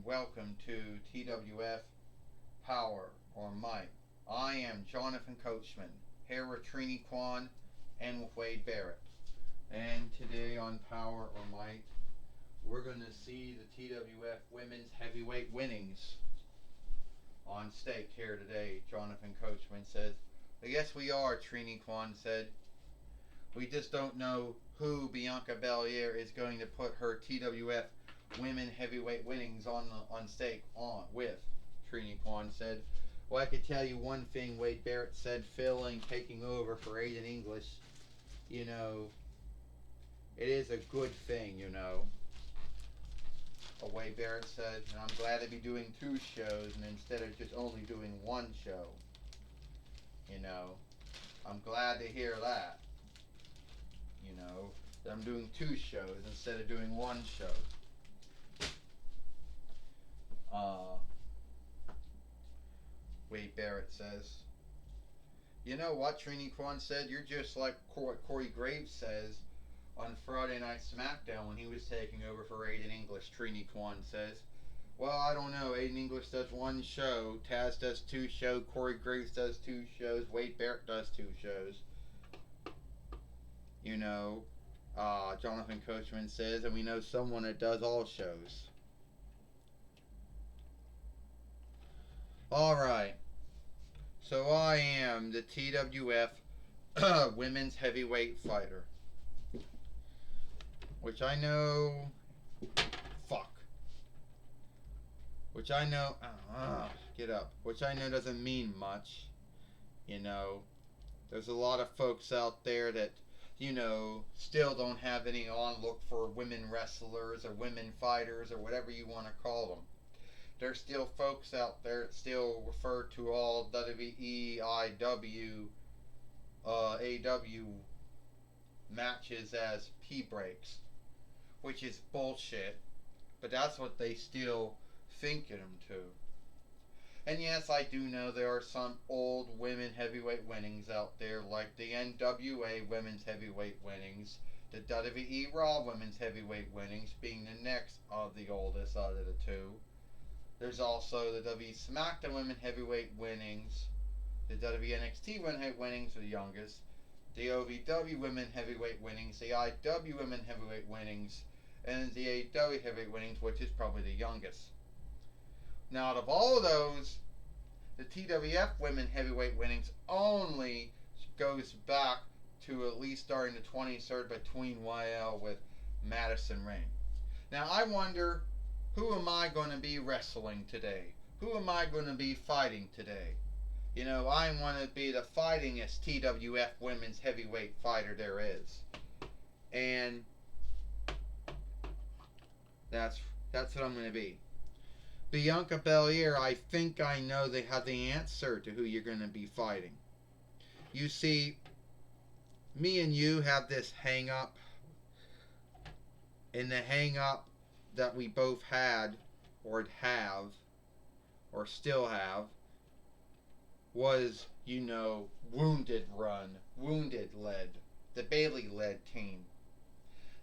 and welcome to TWF Power or Might. I am Jonathan Coachman, here with Trini Kwan and with Wade Barrett. And today on Power or Might, we're going to see the TWF Women's Heavyweight winnings on stake here today. Jonathan Coachman says, "Yes, we are," Trini Kwan said. "We just don't know who Bianca Belair is going to put her TWF women heavyweight winnings on stake on with," Trini Kwan said. "Well, I could tell you one thing," Wade Barrett said, filling, taking over for Aiden English. You know, it is a good thing, you know. Wade Barrett said, "And I'm glad to be doing 2 shows and instead of just only doing 1 show. You know, I'm glad to hear that. You know, that I'm doing 2 shows instead of doing 1 show." Wade Barrett says, "You know what," Trini Kwan said, "you're just like Corey Graves says on Friday Night SmackDown when he was taking over for Aiden English." Trini Kwan says, "Well, I don't know. Aiden English does 1 show, Taz does 2 shows, Corey Graves does 2 shows, Wade Barrett does 2 shows. You know, Jonathan Coachman says, and we know someone that does all shows." Alright, so I am the TWF women's heavyweight fighter. Which I know... Which I know... get up. Which I know doesn't mean much. You know, there's a lot of folks out there that, you know, still don't have any on-look for women wrestlers or women fighters or whatever you want to call them. There's still folks out there that still refer to all WWE, IW, AW matches as P-breaks, which is bullshit, but that's what they still thinking them to. And yes, I do know there are some old women heavyweight winnings out there, like the NWA women's heavyweight winnings, the WWE Raw women's heavyweight winnings being the next of the oldest out of the 2. There's also the WWE SmackDown women heavyweight winnings, the WWE NXT women heavyweight winnings are the youngest, the OVW women heavyweight winnings, the IW women heavyweight winnings, and the AEW heavyweight winnings, which is probably the youngest. Now, out of all of those, the TWF women heavyweight winnings only goes back to at least starting the 23rd between YL with Madison Rain. Now, I wonder, who am I going to be wrestling today? Who am I going to be fighting today? You know, I want to be the fightingest TWF women's heavyweight fighter there is. And that's what I'm going to be. Bianca Belair, I think I know they have the answer to who you're going to be fighting. You see, me and you have this hang-up. And the hang-up that we both had, or have, or still have, was, you know, Wounded Run, Wounded led, the Bailey led team.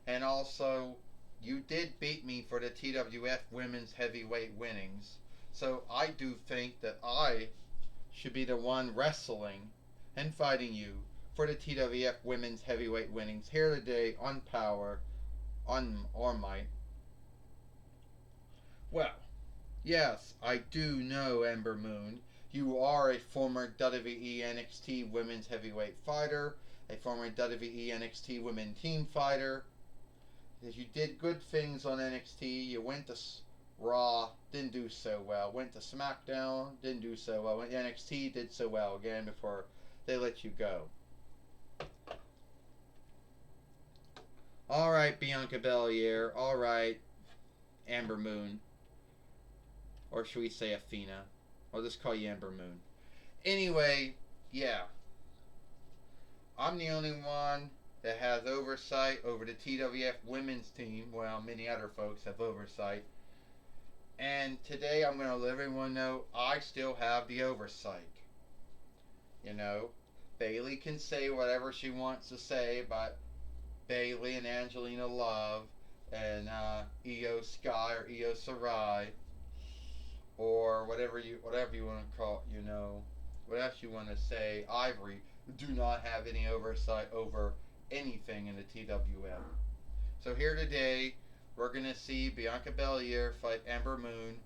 And also, you did beat me for the TWF women's heavyweight winnings. So I do think that I should be the one wrestling and fighting you for the TWF women's heavyweight winnings here today on Power, on or Might. Well, yes, I do know, Ember Moon. You are a former WWE NXT women's heavyweight fighter, a former WWE NXT women team fighter. Because you did good things on NXT. You went to Raw, didn't do so well. Went to SmackDown, didn't do so well. Went to NXT, did so well again before they let you go. Alright, Bianca Belair. Alright, Amber Moon. Or should we say Athena? I'll just call you Amber Moon. Anyway, yeah. I'm the only one that has oversight over the TWF women's team. Well, many other folks have oversight. And today I'm going to let everyone know I still have the oversight. You know, Bailey can say whatever she wants to say about Bailey and Angelina Love and Io Sky or Io Sarai. or whatever you want to call, what else you want to say, Ivory, do not have any oversight over anything in the TWF. So here today, we're gonna see Bianca Belair fight Ember Moon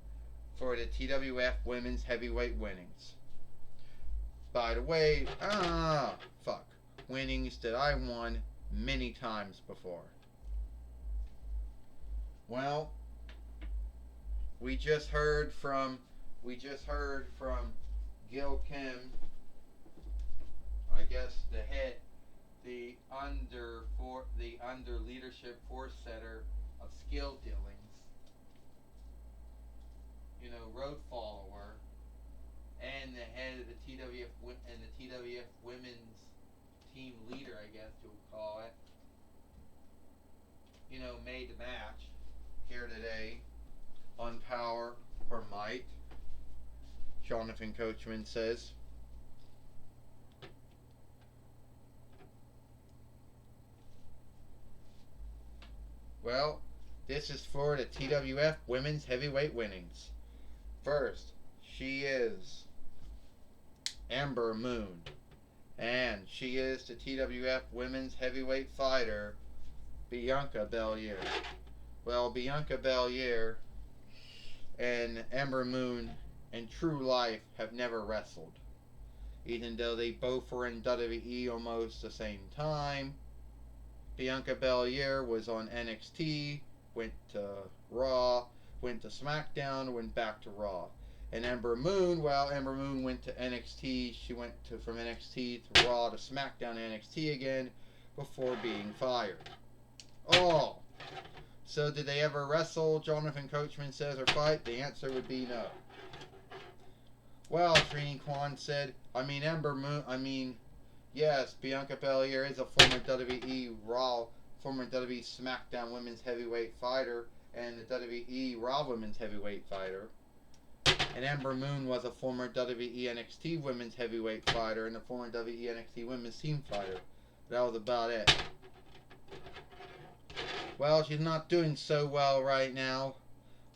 for the TWF Women's Heavyweight winnings. By the way, winnings that I won many times before. Well, we just heard from Gil Kim, I guess the under leadership force setter of skill dealings, road follower, and the head of the TWF women's team leader, I guess you'll call it. Made the match here today on Power or Might. Jonathan Coachman says. Well, this is for the TWF Women's Heavyweight winnings. First, she is Ember Moon, and she is the TWF Women's Heavyweight fighter, Bianca Belair. Well, Bianca Belair and Ember Moon in true life have never wrestled. Even though they both were in WWE almost the same time. Bianca Belair was on NXT, went to Raw, went to SmackDown, went back to Raw. And Ember Moon went to NXT. She went from NXT to Raw to SmackDown to NXT again before being fired. Oh, so did they ever wrestle? Jonathan Coachman says, or fight? The answer would be no. Well, Trini Kwan said, yes, Bianca Belair is a former WWE Raw, former WWE SmackDown Women's Heavyweight fighter, and the WWE Raw Women's Heavyweight fighter. And Ember Moon was a former WWE NXT Women's Heavyweight fighter and a former WWE NXT Women's Team fighter. That was about it. Well, she's not doing so well right now.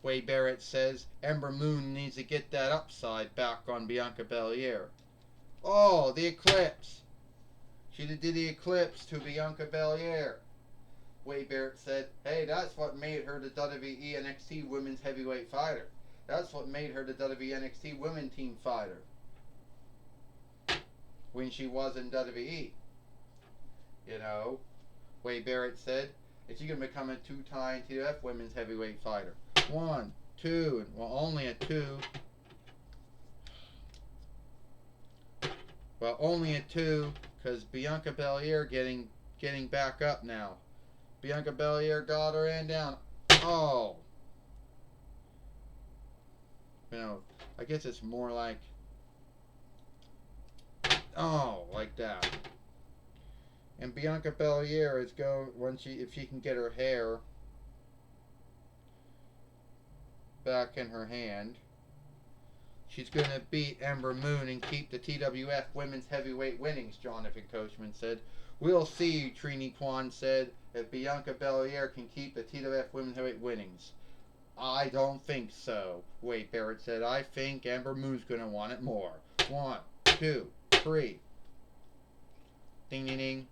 Wade Barrett says Ember Moon needs to get that upside back on Bianca Belair. Oh, the Eclipse. She did the Eclipse to Bianca Belair. Wade Barrett said, hey, that's what made her the WWE NXT Women's Heavyweight fighter. That's what made her the WWE NXT Women Team fighter when she was in WWE. Wade Barrett said, if you can become a two-time TWF Women's Heavyweight fighter. 1, 2, only a 2. Well, only a 2, because Bianca Belair getting back up now. Bianca Belair got her hand down. Oh. I guess it's more like, like that. And Bianca Belair is if she can get her hair back in her hand, she's going to beat Ember Moon and keep the TWF Women's Heavyweight winnings, Jonathan Coachman said. We'll see, Trini Kwan said, if Bianca Belair can keep the TWF Women's Heavyweight winnings. I don't think so, Wade Barrett said. I think Ember Moon's going to want it more. 1, 2, 3. Ding, ding, ding.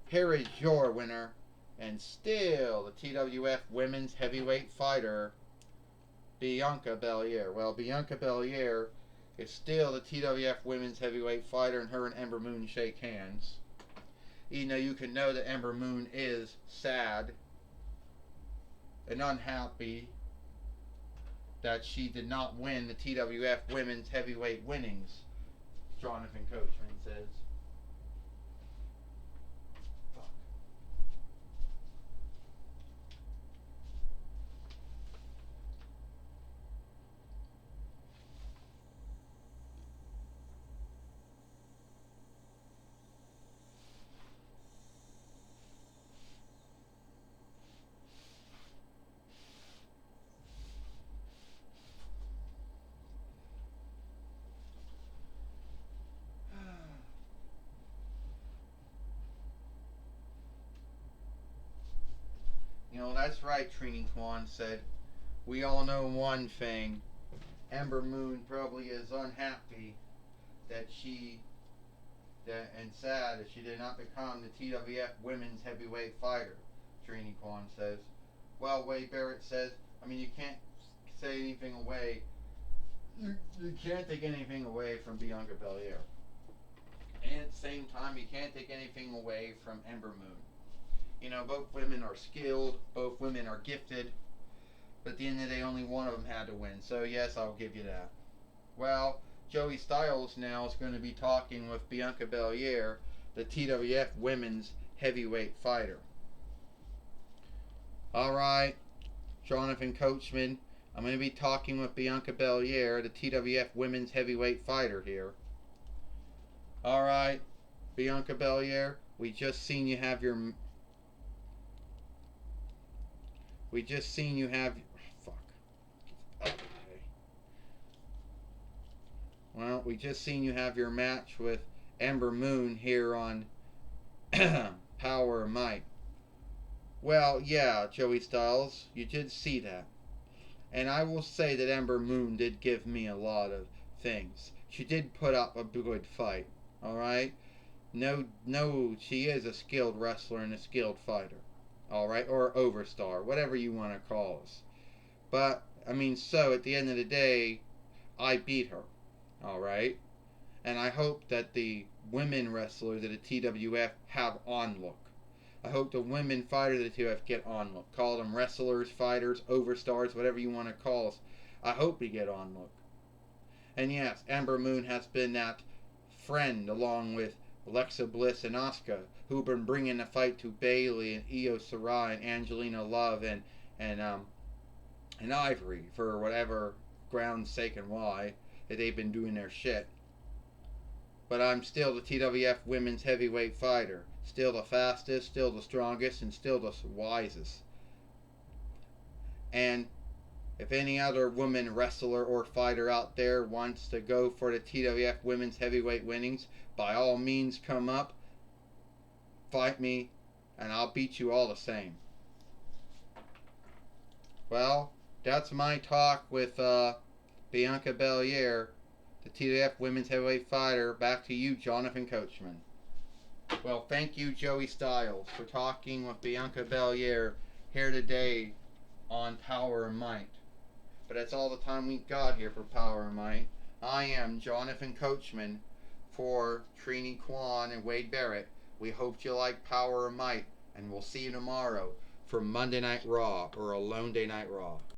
Here is your winner, and still the TWF Women's Heavyweight fighter, Bianca Belair. Well, Bianca Belair is still the TWF Women's Heavyweight fighter, and her and Ember Moon shake hands. Even though you can know that Ember Moon is sad and unhappy that she did not win the TWF Women's Heavyweight winnings, Jonathan Coachman says. That's right, Trini Kwan said. We all know one thing. Ember Moon probably is unhappy that and sad that she did not become the TWF Women's Heavyweight Fighter. Trini Kwan says. Well, Wade Barrett says, I mean, you can't say anything away. You can't take anything away from Bianca Belair. And at the same time, you can't take anything away from Ember Moon. You know, both women are skilled, both women are gifted, but at the end of the day, only one of them had to win. So, yes, I'll give you that. Well, Joey Styles now is going to be talking with Bianca Belair, the TWF Women's Heavyweight Fighter. Alright, Jonathan Coachman, I'm going to be talking with Bianca Belair, the TWF Women's Heavyweight Fighter here. Alright, Bianca Belair, we just seen you have your... Fuck. Okay. Well, we just seen you have your match with Ember Moon here on Powerrr Might. Well, yeah, Joey Styles, you did see that. And I will say that Ember Moon did give me a lot of things. She did put up a good fight, alright? No, she is a skilled wrestler and a skilled fighter, alright? Or overstar, whatever you want to call us. But, I mean, so, at the end of the day, I beat her, alright? And I hope that the women wrestlers at the TWF have on look. I hope the women fighters at the TWF get on look. Call them wrestlers, fighters, overstars, whatever you want to call us. I hope we get on look. And yes, Ember Moon has been that friend along with Alexa Bliss and Asuka, who've been bringing the fight to Bayley and Io Shirai and Angelina Love and Ivory for whatever ground's sake and why that they've been doing their shit. But I'm still the TWF Women's Heavyweight Fighter. Still the fastest, still the strongest, and still the wisest. And if any other woman wrestler or fighter out there wants to go for the TWF Women's Heavyweight winnings, by all means come up, fight me, and I'll beat you all the same. Well, that's my talk with Bianca Belair, the TWF Women's Heavyweight Fighter. Back to you, Jonathan Coachman. Well, thank you, Joey Styles, for talking with Bianca Belair here today on Powerrr Might. But that's all the time we got here for Powerrr Might. I am Jonathan Coachman for Trini Kwan and Wade Barrett. We hope you like Powerrr Might, and we'll see you tomorrow for Monday Night Raw or a Lone Day Night Raw.